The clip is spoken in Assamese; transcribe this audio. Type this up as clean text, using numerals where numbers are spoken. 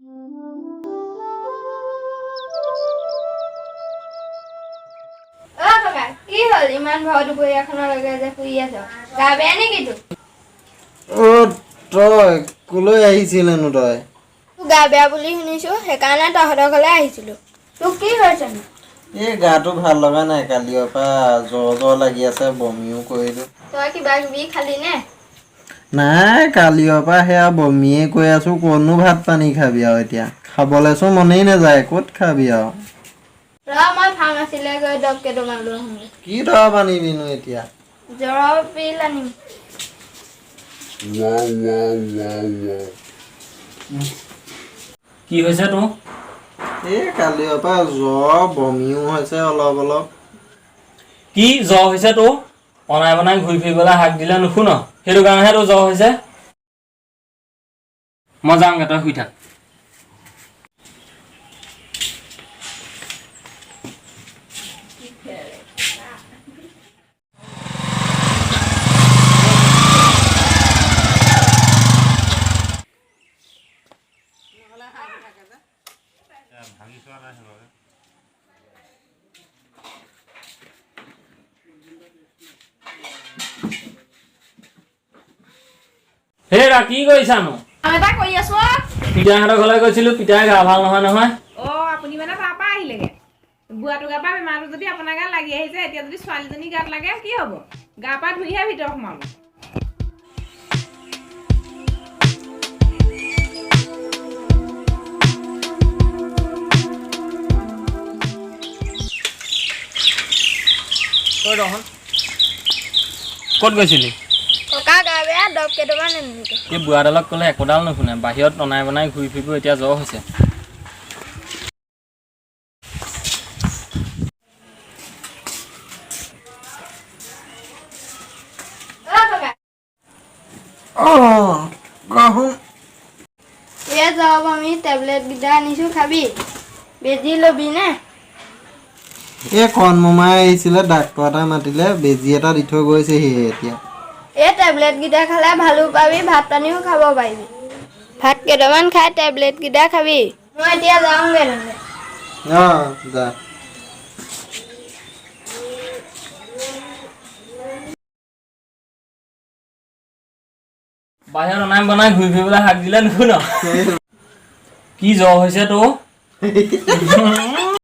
কি হল ইমান ভাও দুপৰীয়াখনলৈকে যে শুই আছ গা বেয়া নেকি তোৰ তই কলৈ আহিছিলেনো তই তোৰ গা বেয়া বুলি শুনিছো সেইকাৰণে তহঁতৰ ঘৰলৈ আহিছিলো তোৰ কি হৈছে এই গাটো ভাল লগা নাই কালিৰ পৰা জ্বৰ লাগি আছে বমিও কৰিলো তই কিবা কিবি খালি নে নাই কালিৰ পৰা সেয়া বমিয়ে কৈ আছো ক'তনো ভাত পানী খাবি আৰু এতিয়া খাবলৈচোন মনেই নাযায় ক'ত খাবি আৰু মই ফাৰ্মাচীলৈ গৈ দৰৱ কেইটামান লৈ আহোঁগৈ কি দৰৱ আনিবিনো এতিয়া জ্বৰৰ পিল আনিম কি হৈছে তোৰ এই কালিৰ পৰা জ্বৰ বমিও হৈছে অলপ অলপ কি জ্বৰ হৈছে তোৰ অনাই বনাই ঘূৰি ফুৰিবলৈ হাক দিলে নুশুন সেইটো কাৰণেহে তোৰ জ্বৰ হৈছে মই যাওঁগৈ তই শুই থাক হেৰা কি কৰিছানো এটা কৰি আছো পিতাহঁতৰ ঘৰলৈ গৈছিলো পিতাই গা ভাল নহয় আপুনি মানে তাৰপৰা আহিলেগে বুঢ়াটো গা পৰা বেমাৰটো যদি আপোনাৰ গাত লাগি আহিছে এতিয়া যদি ছোৱালীজনী গাত লাগে কি হ'ব গা পা ধুইহে ভিতৰত সোমাব তই ৰহন ক'ত গৈছিলি ককা গা বেয়া দৰৱ কেইটামান আনিমগৈ এই বুঢ়াডালক ক'লে একোডাল নুশুনে বাহিৰত অনাই বনাই ঘূৰি ফুৰিব এতিয়া জ্বৰ হৈছে এয়া দৰৱ আমি টেবলেটকেইটা আনিছোঁ খাবি বেজি ল'বি নে এই কণমামাই আহিছিলে ডাক্তৰ এটা মাতিলে বেজি এটা দি থৈ গৈছেহি এতিয়া এই টেবলেটকেইটা খালে ভালো পাবি ভাত পানীও খাব পাৰিবি ভাত কেইটামান খাই টেবলেটকেইটা খাবি মই এতিয়া যাওঁগৈ যা বাহিৰত অনাই বনাই ঘূৰি ফুৰিবলৈ হাক দিলে নুশুন কি জ্বৰ হৈছে তোৰ